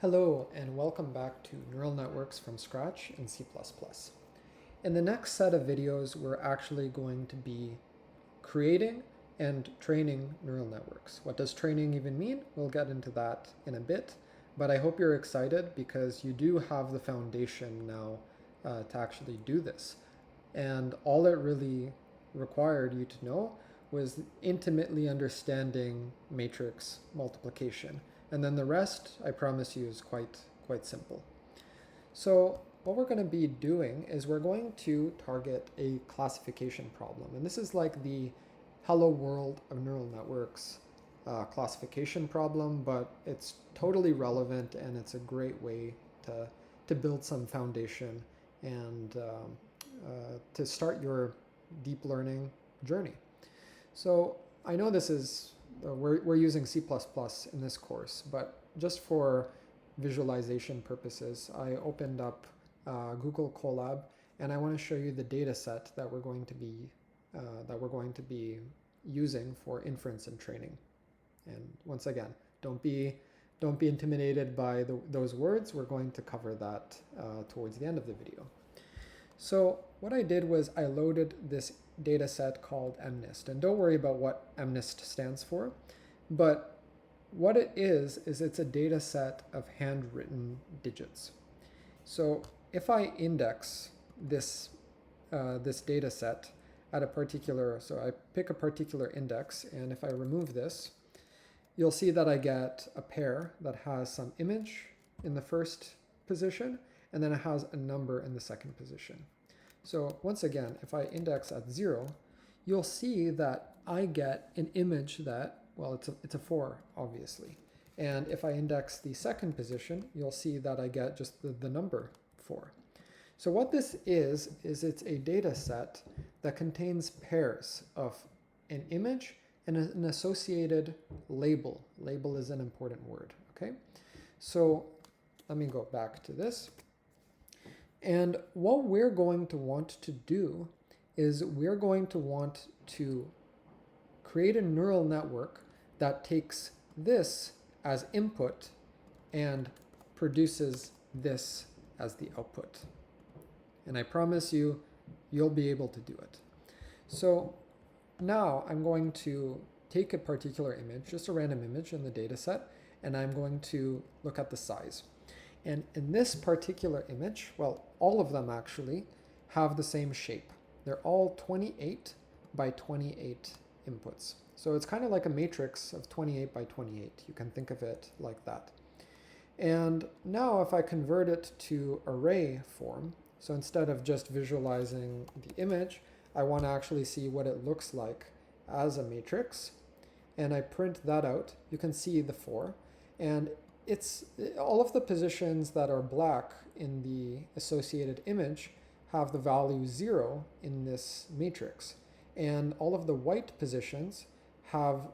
Hello and welcome back to Neural Networks from Scratch in C++. In the next set of videos, we're actually going to be creating and training neural networks. What does training even mean? We'll get into that in a bit, but I hope you're excited because you do have the foundation now to actually do this. And all it really required you to know was intimately understanding matrix multiplication. And then the rest, I promise you, is quite simple. So what we're going to be doing is we're going to target a classification problem. And this is like the hello world of neural networks classification problem, but it's totally relevant and it's a great way to build some foundation and to start your deep learning journey. So I know this is, we're using C++ in this course, but just for visualization purposes, I opened up Google Colab and I want to show you the data set that we're going to be using for inference and training. And once again, don't be intimidated by those words. We're going to cover that towards the end of the video. So what I did was I loaded this data set called MNIST. And don't worry about what MNIST stands for, but what it is it's a data set of handwritten digits. So if I index this data set at a particular, so I pick a particular index, and if I remove this, you'll see that I get a pair that has some image in the first position, and then it has a number in the second position. So once again, if I index at 0, you'll see that I get an image that, well, it's a 4, obviously. And if I index the second position, you'll see that I get just the number 4. So what this is it's a data set that contains pairs of an image and an associated label. Label is an important word, okay? So let me go back to this. And what we're going to want to do is we're going to want to create a neural network that takes this as input and produces this as the output. And I promise you, you'll be able to do it. So now I'm going to take a particular image, just a random image in the data set, and I'm going to look at the size. And in this particular image, well, all of them actually have the same shape. They're all 28 by 28 inputs. So it's kind of like a matrix of 28 by 28. You can think of it like that. And now if I convert it to array form, so instead of just visualizing the image, I want to actually see what it looks like as a matrix. And I print that out. You can see the 4. And it's all of the positions that are black in the associated image have the value 0 in this matrix. And all of the white positions have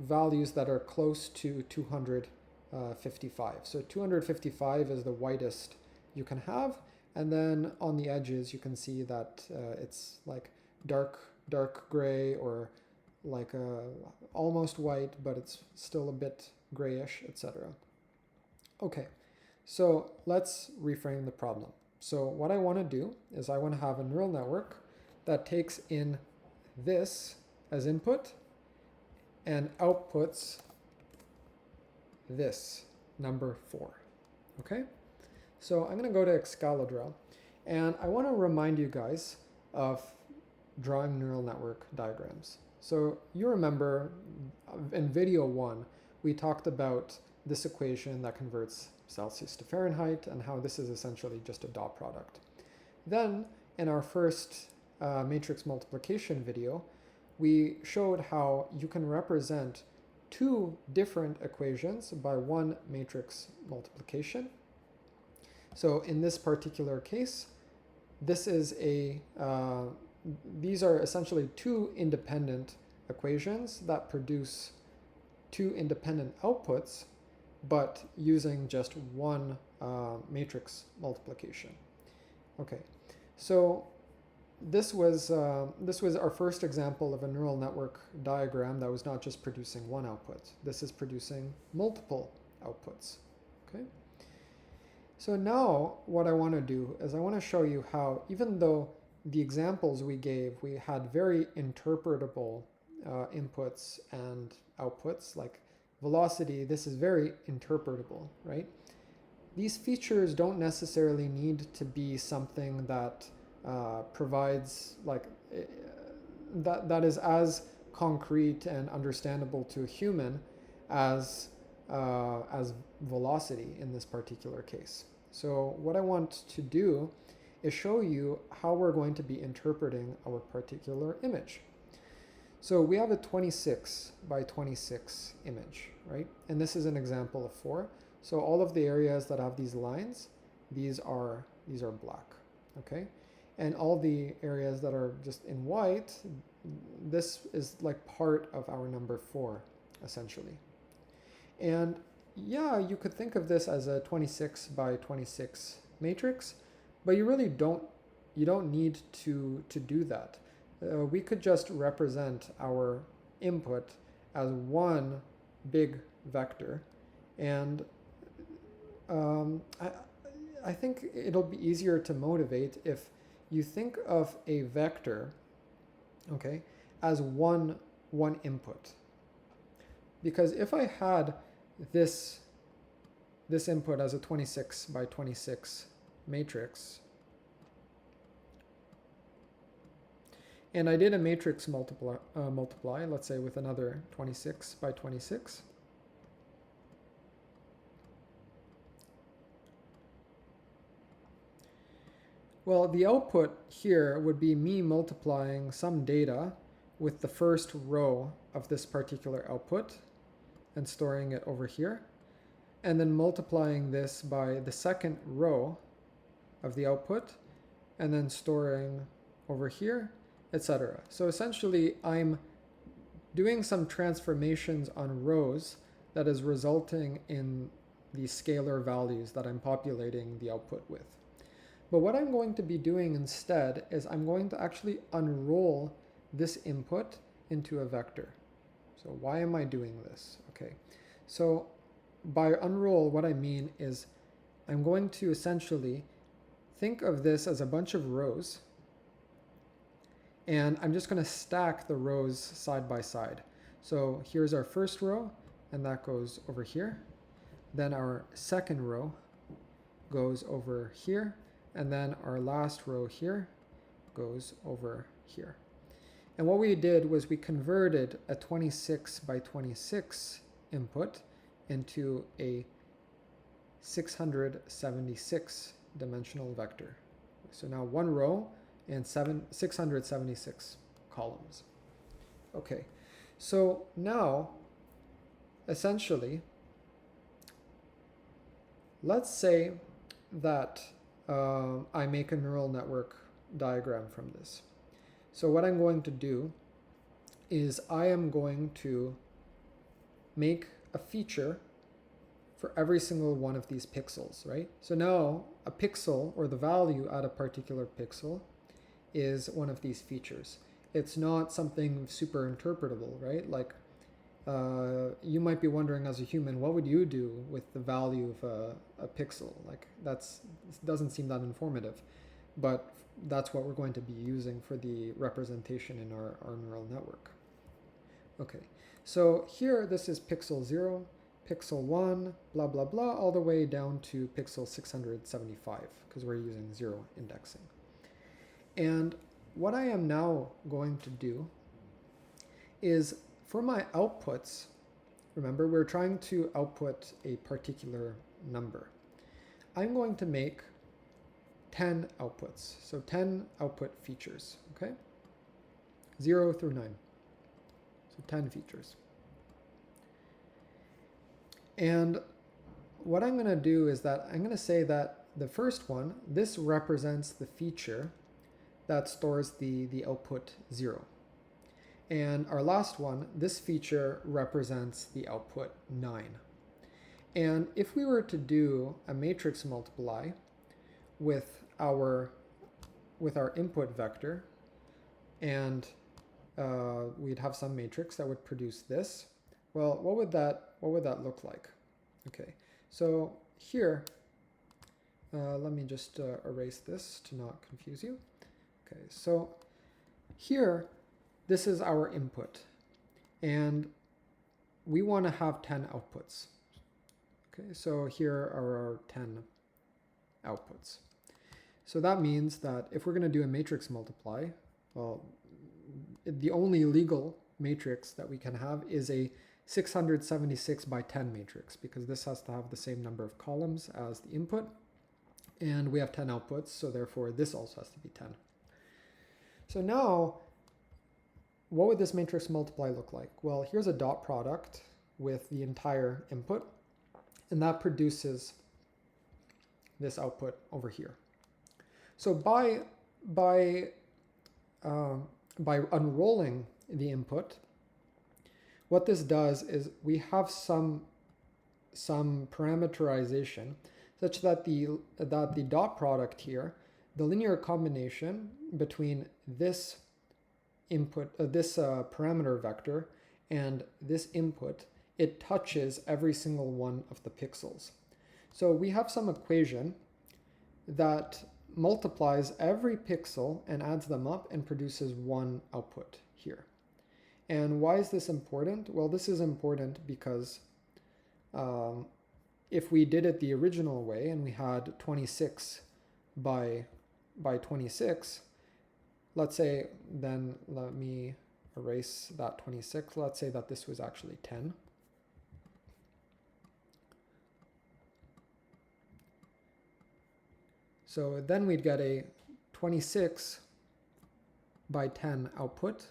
values that are close to 255. So 255 is the whitest you can have. And then on the edges, you can see that it's like dark gray or like almost white, but it's still a bit grayish, etc. Okay, so let's reframe the problem. So what I want to do is I want to have a neural network that takes in this as input and outputs this, number 4. Okay, so I'm going to go to Excalibur, and I want to remind you guys of drawing neural network diagrams. So you remember in video 1, we talked about this equation that converts Celsius to Fahrenheit and how this is essentially just a dot product. Then in our first matrix multiplication video, we showed how you can represent 2 different equations by one matrix multiplication. So in this particular case, this is these are essentially 2 independent equations that produce 2 independent outputs, but using just one matrix multiplication. Okay, so this was our first example of a neural network diagram that was not just producing one output. This is producing multiple outputs. Okay. So now what I want to do is I want to show you how, even though the examples we gave, we had very interpretable inputs and outputs, like velocity, this is very interpretable, right? These features don't necessarily need to be something that provides like that is as concrete and understandable to a human as velocity in this particular case. So what I want to do is show you how we're going to be interpreting our particular image. So we have a 26 by 26 image, right? And this is an example of 4. So all of the areas that have these lines, these are black, okay? And all the areas that are just in white, this is like part of our number 4, essentially. And yeah, you could think of this as a 26 by 26 matrix, but you really don't need to do that. We could just represent our input as one big vector, and I think it'll be easier to motivate if you think of a vector, okay, as one input. Because if I had this input as a 26 by 26 matrix, and I did a matrix multiply, let's say with another 26 by 26, well, the output here would be me multiplying some data with the first row of this particular output and storing it over here, and then multiplying this by the second row of the output, and then storing over here, etc. So essentially, I'm doing some transformations on rows that is resulting in the scalar values that I'm populating the output with. But what I'm going to be doing instead is I'm going to actually unroll this input into a vector. So why am I doing this? Okay, so by unroll, what I mean is I'm going to essentially think of this as a bunch of rows, and I'm just going to stack the rows side by side. So here's our first row, and that goes over here. Then our second row goes over here, and then our last row here goes over here. And what we did was we converted a 26 by 26 input into a 676 dimensional vector. So now one row and 676 columns. Okay, so now essentially, let's say that I make a neural network diagram from this. So what I'm going to do is I am going to make a feature for every single one of these pixels, right? So now a pixel, or the value at a particular pixel, is one of these features. It's not something super interpretable, right? Like you might be wondering as a human, what would you do with the value of a pixel? Like it doesn't seem that informative, but that's what we're going to be using for the representation in our neural network. Okay, so here this is pixel 0, pixel 1, blah, blah, blah, all the way down to pixel 675, because we're using 0 indexing. And what I am now going to do is, for my outputs, remember we're trying to output a particular number. I'm going to make 10 outputs, so 10 output features, okay? 0 through 9, so 10 features. And what I'm going to do is that I'm going to say that the first one, this represents the feature that stores the output 0. And our last one, this feature represents the output 9. And if we were to do a matrix multiply with our input vector, and we'd have some matrix that would produce this, well, what would that look like? Okay, so here, let me just erase this to not confuse you. Okay, so here, this is our input, and we want to have 10 outputs. Okay, so here are our 10 outputs. So that means that if we're going to do a matrix multiply, well, the only legal matrix that we can have is a 676 by 10 matrix, because this has to have the same number of columns as the input, and we have 10 outputs, so therefore this also has to be 10. So now, what would this matrix multiply look like? Well, here's a dot product with the entire input, and that produces this output over here. So by unrolling the input, what this does is we have some parameterization such that the dot product here, the linear combination between this input, this parameter vector and this input, it touches every single one of the pixels. So we have some equation that multiplies every pixel and adds them up and produces one output here. And why is this important? Well, this is important because if we did it the original way and we had 26 by 26, let's say, then let me erase that 26. Let's say that this was actually 10. So then we'd get a 26 by 10 output.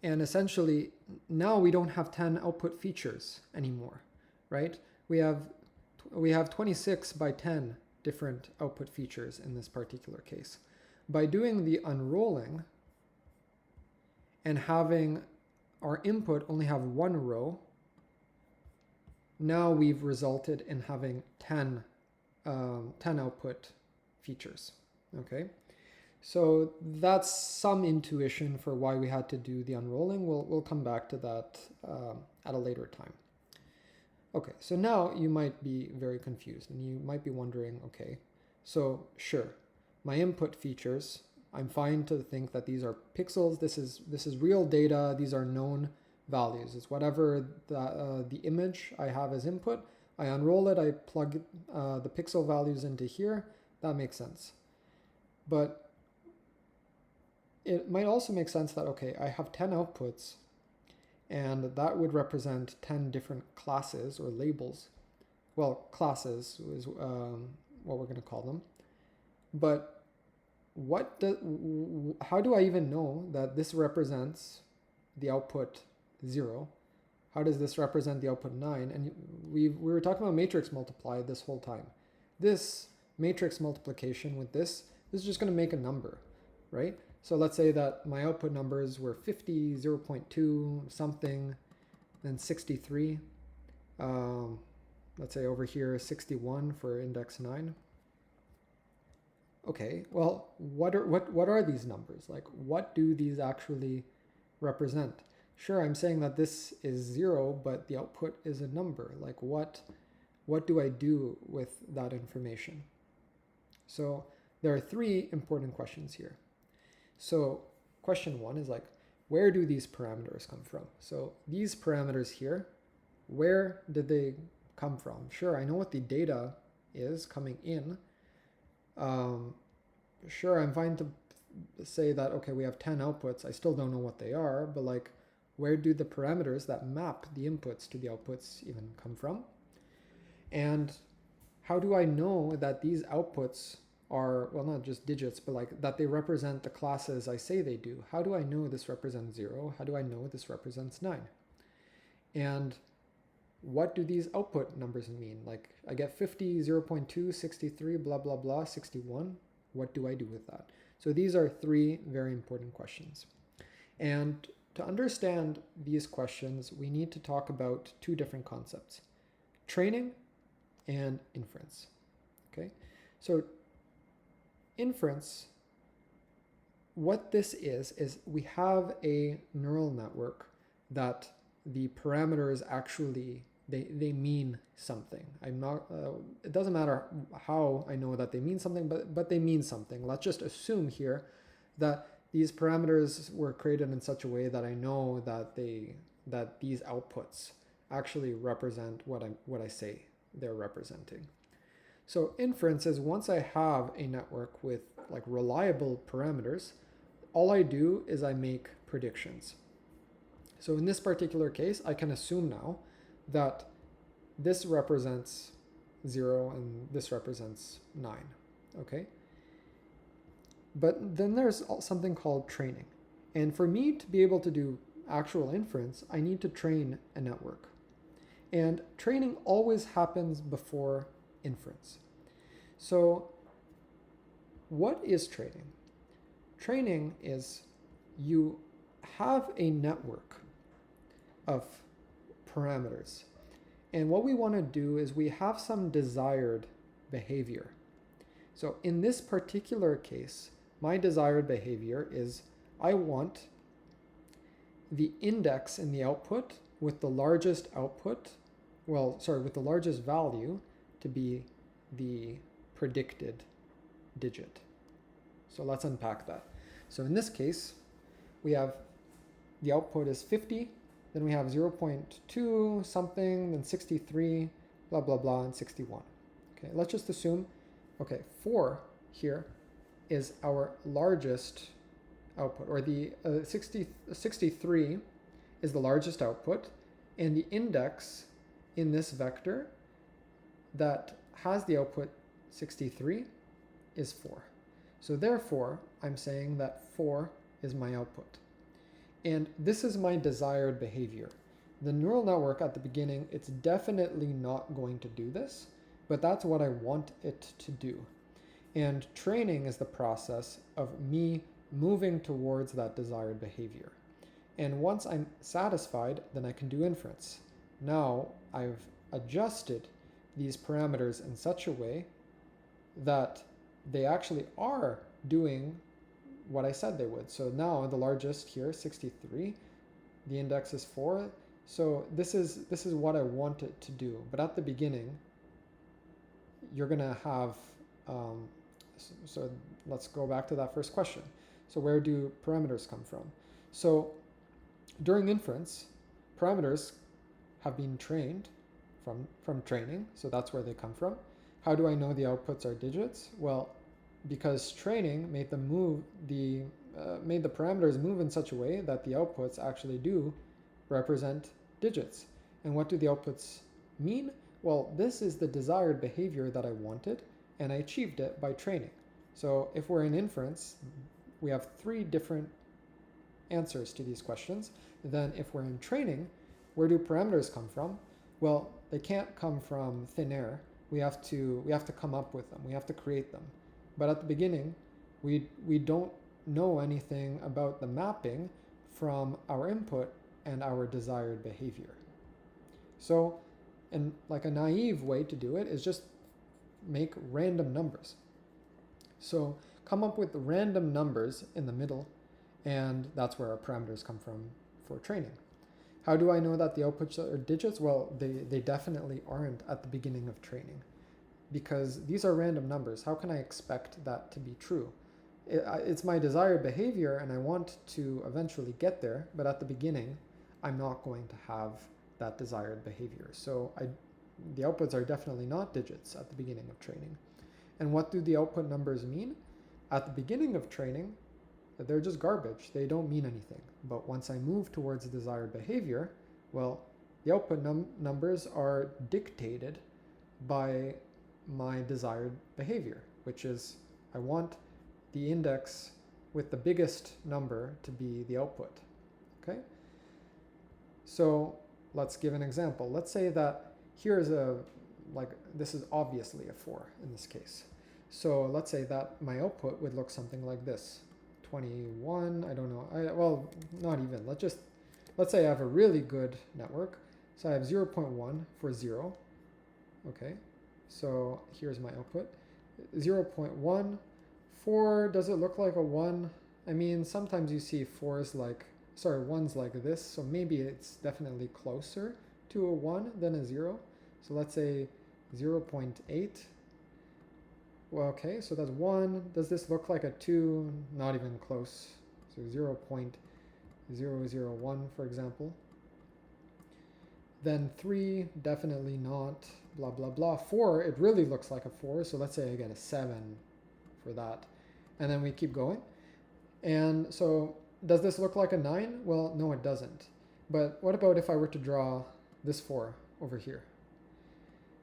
And essentially, now we don't have 10 output features anymore, right? We have 26 by 10 different output features in this particular case. By doing the unrolling and having our input only have one row, now we've resulted in having 10 output features, okay? So that's some intuition for why we had to do the unrolling. We'll come back to that at a later time. Okay, so now you might be very confused and you might be wondering, okay, so sure, my input features, I'm fine to think that these are pixels, this is real data, these are known values. It's whatever the image I have as input, I unroll it, I plug the pixel values into here, that makes sense. But it might also make sense that, okay, I have 10 outputs, and that would represent 10 different classes or labels. Well, classes is what we're going to call them. But how do I even know that this represents the output 0? How does this represent the output 9? And we were talking about matrix multiply this whole time. This matrix multiplication with this is just going to make a number, right? So let's say that my output numbers were 50, 0.2, something, then 63. Let's say over here 61 for index 9. Okay, well, what are these numbers? Like, what do these actually represent? Sure, I'm saying that this is 0, but the output is a number. Like, what do I do with that information? So there are 3 important questions here. So question 1 is like, where do these parameters come from? So these parameters here, where did they come from? Sure, I know what the data is coming in. Sure, I'm fine to say that, okay, we have 10 outputs. I still don't know what they are, but like, where do the parameters that map the inputs to the outputs even come from? And how do I know that these outputs are, well, not just digits, but like that they represent the classes I say they do? How do I know this represents 0? How do I know this represents 9? And what do these output numbers mean? Like, I get 50, 0.2, 63, blah, blah, blah, 61. What do I do with that? So these are 3 very important questions. And to understand these questions, we need to talk about 2 different concepts: training and inference. Okay, so inference, what this is we have a neural network that the parameters actually, they mean something. I'm not, it doesn't matter how I know that they mean something, but they mean something. Let's just assume here that these parameters were created in such a way that I know that these outputs actually represent what I say they're representing. So inference is, once I have a network with like reliable parameters, all I do is I make predictions. So in this particular case, I can assume now that this represents 0 and this represents 9, okay? But then there's something called training. And for me to be able to do actual inference, I need to train a network. And training always happens before inference. So what is training? Training is you have a network of parameters. And what we want to do is we have some desired behavior. So in this particular case, my desired behavior is I want the index in the output with the largest with the largest value to be the predicted digit. So let's unpack that. So in this case, we have the output is 50, then we have 0.2 something, then 63, blah, blah, blah, and 61. Okay, let's just assume, okay, 4 here is our largest output, or the 63 is the largest output, and the index in this vector that has the output 63 is 4. So therefore, I'm saying that 4 is my output. And this is my desired behavior. The neural network at the beginning, it's definitely not going to do this, but that's what I want it to do. And training is the process of me moving towards that desired behavior. And once I'm satisfied, then I can do inference. Now I've adjusted these parameters in such a way that they actually are doing what I said they would. So now the largest here, 63, the index is 4. So this is what I want it to do. But at the beginning, you're going to have, so let's go back to that first question. So where do parameters come from? So during inference, parameters have been trained from training. So that's where they come from. How do I know the outputs are digits? Well, because training made them move made the parameters move in such a way that the outputs actually do represent digits. And what do the outputs mean? Well, this is the desired behavior that I wanted, and I achieved it by training. So if we're in inference, we have 3 different answers to these questions. Then if we're in training, where do parameters come from? Well, they can't come from thin air. We have to come up with them. We have to create them. But at the beginning, we don't know anything about the mapping from our input and our desired behavior. So, and like a naive way to do it is just make random numbers. So come up with random numbers in the middle, and that's where our parameters come from for training. How do I know that the outputs are digits? Well, they definitely aren't at the beginning of training, because these are random numbers. How can I expect that to be true? It's my desired behavior, and I want to eventually get there, but at the beginning, I'm not going to have that desired behavior. So the outputs are definitely not digits at the beginning of training. And what do the output numbers mean? At the beginning of training, they're just garbage. They don't mean anything. But once I move towards the desired behavior, well, the output numbers are dictated by my desired behavior, which is I want the index with the biggest number to be the output. Okay? So let's give an example. Let's say that here is this is obviously a 4 in this case. So let's say that my output would look something like this. 21, I don't know. Well, not even. Let's say I have a really good network. So I have 0.1 for 0. Okay. So here's my output. 0.1, 4, does it look like a 1? I mean, sometimes you see 4s like sorry, 1's like this, so maybe it's definitely closer to a 1 than a 0. So let's say 0.8. Well, okay, so that's 1. Does this look like a 2? Not even close. So 0.001, for example. Then 3, definitely not, blah, blah, blah. 4, it really looks like a 4, so let's say I get a 7 for that. And then we keep going. And so does this look like a 9? Well, no, it doesn't. But what about if I were to draw this 4 over here?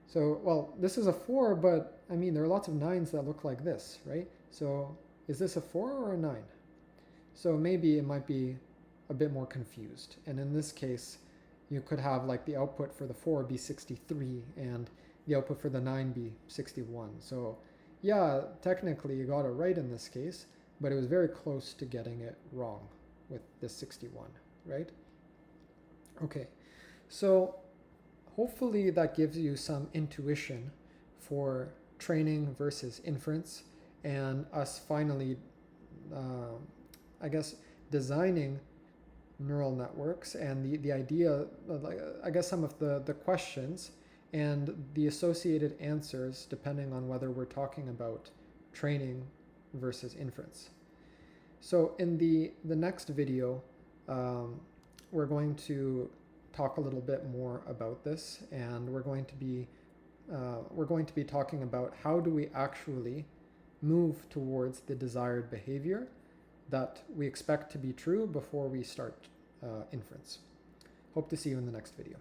So, well, this is a 4, but I mean, there are lots of 9s that look like this, right? So is this a 4 or a 9? So maybe it might be a bit more confused. And in this case, you could have like the output for the 4 be 63 and the output for the 9 be 61. So yeah, technically you got it right in this case, but it was very close to getting it wrong with this 61, right? Okay, so hopefully that gives you some intuition for training versus inference, and us finally, I guess, designing neural networks and the idea, I guess some of the questions and the associated answers depending on whether we're talking about training versus inference. So in the next video, we're going to talk a little bit more about this, and we're going to be talking about how do we actually move towards the desired behavior that we expect to be true before we start inference. Hope to see you in the next video.